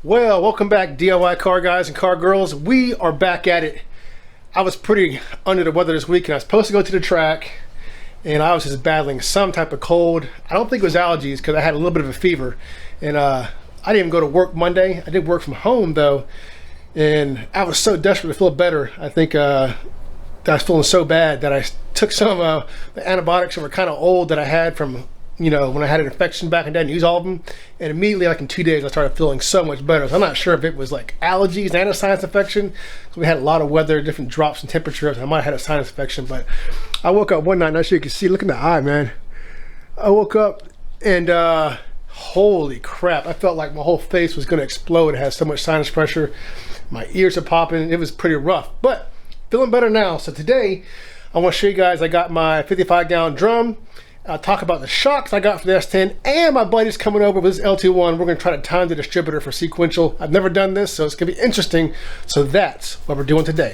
Well, welcome back, DIY car guys and car girls. We are back at it. I was pretty under the weather this week, and I was supposed to go to the track, and I was just battling some type of cold. I don't think it was allergies because I had a little bit of a fever, and I didn't even go to work Monday. I did work from home though, and I was so desperate to feel better. I think that I was feeling so bad that I took some of the antibiotics that were kind of old that I had from, when I had an infection back and didn't use all of them, and immediately, like in 2 days, I started feeling so much better. So I'm not sure if it was like allergies and a sinus infection. So we had a lot of weather, different drops in temperatures. I might have had a sinus infection, but I woke up one night, not sure you can see, look in the eye, man. I woke up and holy crap, I felt like my whole face was gonna explode. It had so much sinus pressure. My ears are popping. It was pretty rough, but feeling better now. So today, I wanna show you guys, I got my 55-gallon drum. I'll talk about the shocks I got for the S10, and my buddy's coming over with this LT1. We're going to try to time the distributor for sequential. I've never done this, so it's going to be interesting. So that's what we're doing today.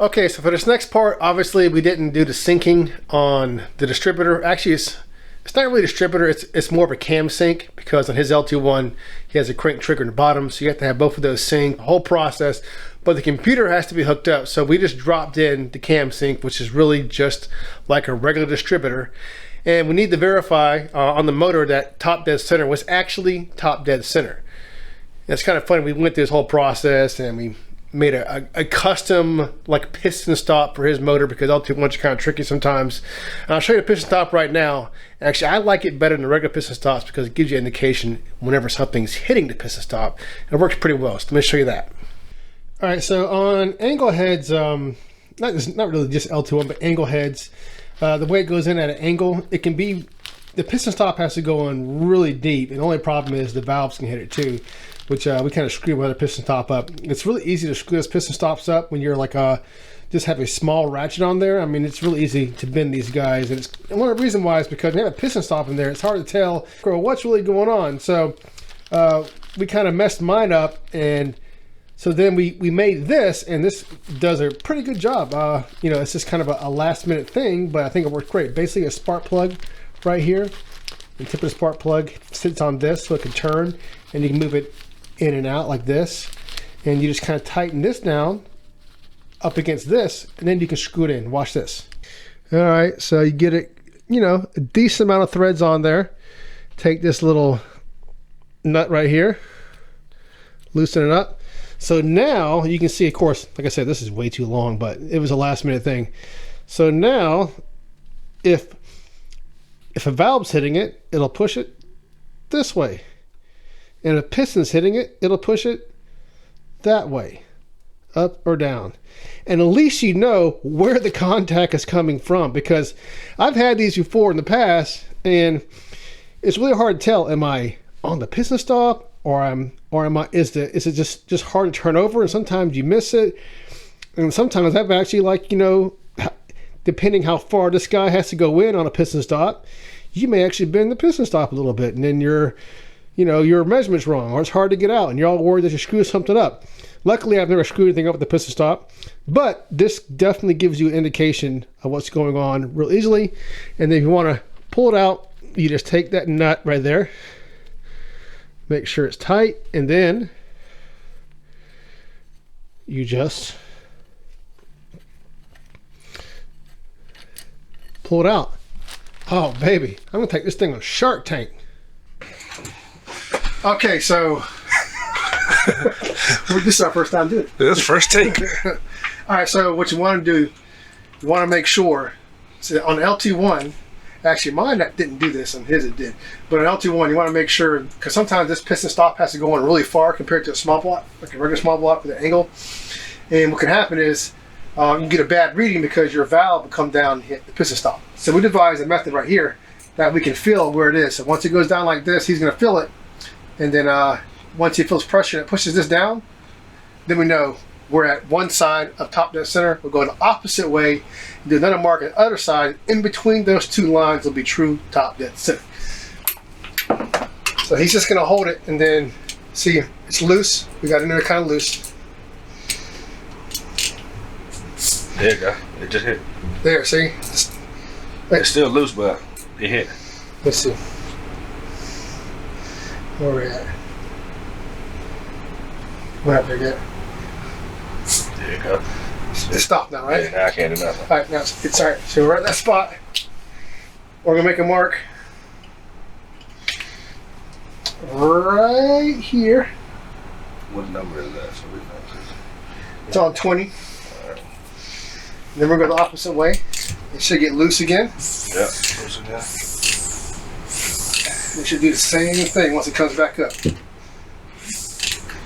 Okay, so for this next part, obviously we didn't do the syncing on the distributor. Actually, it's not really a distributor, it's more of a cam sync, because on his LT1, he has a crank trigger in the bottom, so you have to have both of those sync, the whole process, but the computer has to be hooked up. So we just dropped in the cam sync, which is really just like a regular distributor. And we need to verify on the motor that top dead center was actually top dead center. And it's kind of funny, we went through this whole process and we made a custom like piston stop for his motor, because LT1's kind of tricky sometimes. And I'll show you the piston stop right now. Actually, I like it better than the regular piston stops because it gives you an indication whenever something's hitting the piston stop. It works pretty well, so let me show you that. All right, so on angle heads, not really just LT1, but angle heads, the way it goes in at an angle, it can be, the piston stop has to go in really deep, and the only problem is the valves can hit it too, which we kind of screw with the piston stop up. It's really easy to screw those piston stops up when you're like just have a small ratchet on there. I mean, it's really easy to bend these guys, and one of the reasons why is because when you have a piston stop in there, it's hard to tell what's really going on. So we kind of messed mine up, and so then we made this, and this does a pretty good job. It's just kind of a last minute thing, but I think it worked great. Basically a spark plug right here. The tip of the spark plug sits on this so it can turn, and you can move it in and out like this, and you just kind of tighten this down up against this, and then you can screw it in. Watch this. All right, so you get it, a decent amount of threads on there. Take this little nut right here, loosen it up. So now you can see, of course, like I said, this is way too long, but it was a last minute thing. So now if a valve's hitting it, it'll push it this way. And if a piston's hitting it, it'll push it that way, up or down. And at least you know where the contact is coming from, because I've had these before in the past, and it's really hard to tell, am I on the piston stop, or is it just hard to turn over, and sometimes you miss it. And sometimes I've actually, depending how far this guy has to go in on a piston stop, you may actually bend the piston stop a little bit, and then your measurement's wrong, or it's hard to get out, and you're all worried that you screw something up. Luckily, I've never screwed anything up with the piston stop, but this definitely gives you an indication of what's going on real easily. And then if you want to pull it out, you just take that nut right there, make sure it's tight, and then you just pull it out. Oh, baby, I'm gonna take this thing on Shark Tank. Okay, so this is our first time doing it. This first take. All right, so what you want to do, you want to make sure, so on LT1, actually mine didn't do this, and his it did, but on LT1 you want to make sure, because sometimes this piston stop has to go in really far compared to a small block, like a regular small block with an angle, and what can happen is you get a bad reading because your valve will come down and hit the piston stop. So we devised a method right here that we can feel where it is. So once it goes down like this, he's going to feel it, and then once he feels pressure and it pushes this down, then we know we're at one side of top dead center. We'll go the opposite way, do another mark on the other side. In between those two lines will be true top dead center. So he's just gonna hold it and then see it's loose. We got it in there kind of loose. There you go. It just hit. There, see? It's still loose, but it hit. Let's see. Where are we at? We're not there yet. There you go. It's stopped now, right? Yeah, now I can't do nothing. Alright, now it's alright. So we're at that spot. We're gonna make a mark right here. What number is that? So we know. It's on 20. Then we're going the opposite way. It should get loose again. Yep, loose again. It should do the same thing once it comes back up.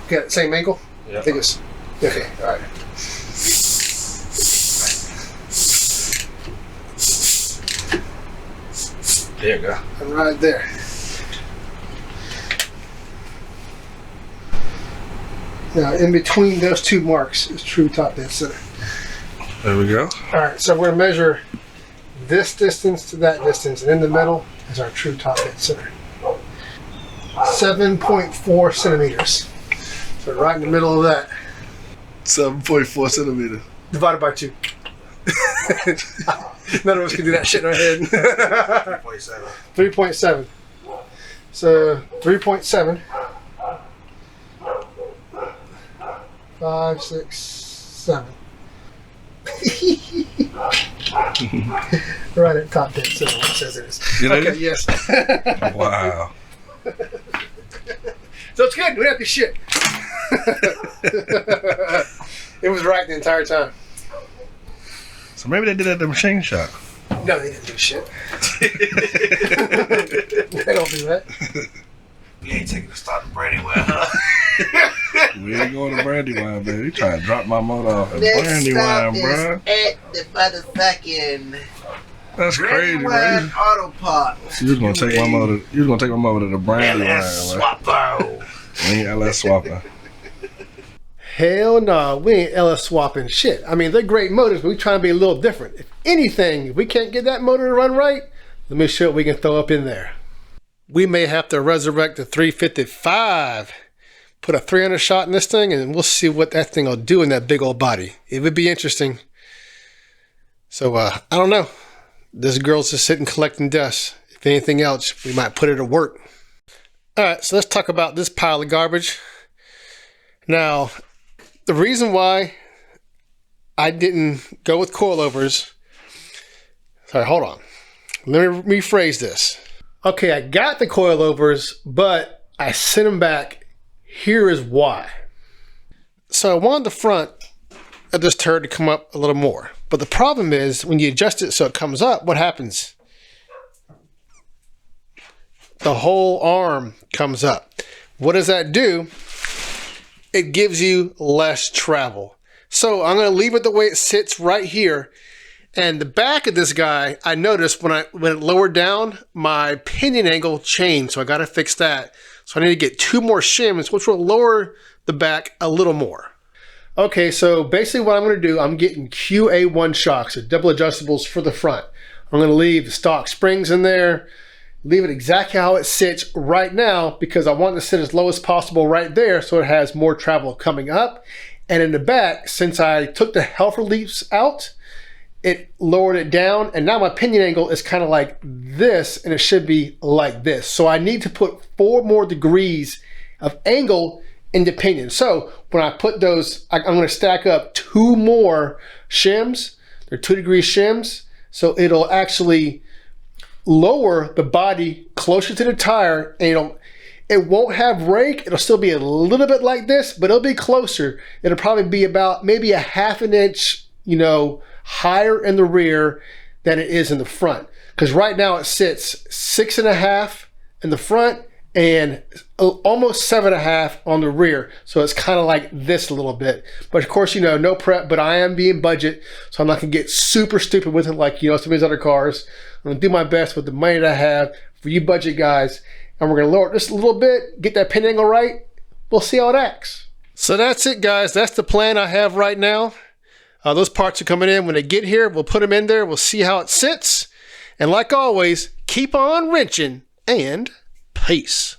Got the same angle? Yep. I think it's okay. All right. There you go. And right there. Now, in between those two marks is true top dead center. There we go. All right, so we're going to measure this distance to that distance, and in the middle is our true top dead center. 7.4 centimeters. So right in the middle of that. 7.4 centimeters. Divided by 2. None of us can do that shit in our head. 3.7. 3.7. So 3.7. 5, 6, 7. Right at top dead center. What it says it is. Okay, yes. Wow. So it's good. We don't have to shit. It was right the entire time. So maybe they did it at the machine shop. No, they didn't do shit. They don't do that. We ain't taking the start of Brandywine, huh? We ain't going to Brandywine, baby. You trying to drop my motor off at Next Brandywine, stop bro. is at the motherfucking That's crazy, Brandywine bro. Auto Parts. You was gonna take my motor. You was gonna take my motor to the Brandywine, LS right? Swappo. We ain't LS swapping. Hell no, we ain't LS swapping shit. I mean, they're great motors, but we trying to be a little different. If anything, if we can't get that motor to run right, let me show what we can throw up in there. We may have to resurrect the 355, put a 300 shot in this thing, and we'll see what that thing will do in that big old body. It would be interesting. So, I don't know. This girl's just sitting collecting dust. If anything else, we might put her to work. All right, so let's talk about this pile of garbage. Now, the reason why I didn't go with coilovers. Sorry, hold on. Let me rephrase this. Okay, I got the coilovers, but I sent them back. Here is why. So I wanted the front of this turd to come up a little more. But the problem is when you adjust it so it comes up, what happens? The whole arm comes up. What does that do? It gives you less travel. So I'm going to leave it the way it sits right here. And the back of this guy, I noticed when it lowered down, my pinion angle changed. So I got to fix that. So I need to get 2 more shims, which will lower the back a little more. Okay, so basically what I'm going to do, I'm getting QA1 shocks, or double adjustables for the front. I'm going to leave the stock springs in there, leave it exactly how it sits right now, because I want it to sit as low as possible right there so it has more travel coming up. And in the back, since I took the helper leaves out, it lowered it down, and now my pinion angle is kind of like this, and it should be like this. So I need to put 4 more degrees of angle in the pinion. So when I put those, I'm going to stack up 2 more shims. They're 2-degree shims, so it'll actually lower the body closer to the tire, and it won't have rake. It'll still be a little bit like this, but it'll be closer. It'll probably be about maybe a 1/2 inch, higher in the rear than it is in the front. Because right now it sits 6.5 in the front and almost 7.5 on the rear. So it's kind of like this a little bit. But of course, no prep, but I am being budget. So I'm not gonna get super stupid with it like, some of these other cars. I'm gonna do my best with the money that I have for you budget guys. And we're gonna lower it just a little bit, get that pin angle right, we'll see how it acts. So that's it, guys. That's the plan I have right now. Those parts are coming in. When they get here, we'll put them in there. We'll see how it sits. And like always, keep on wrenching and peace.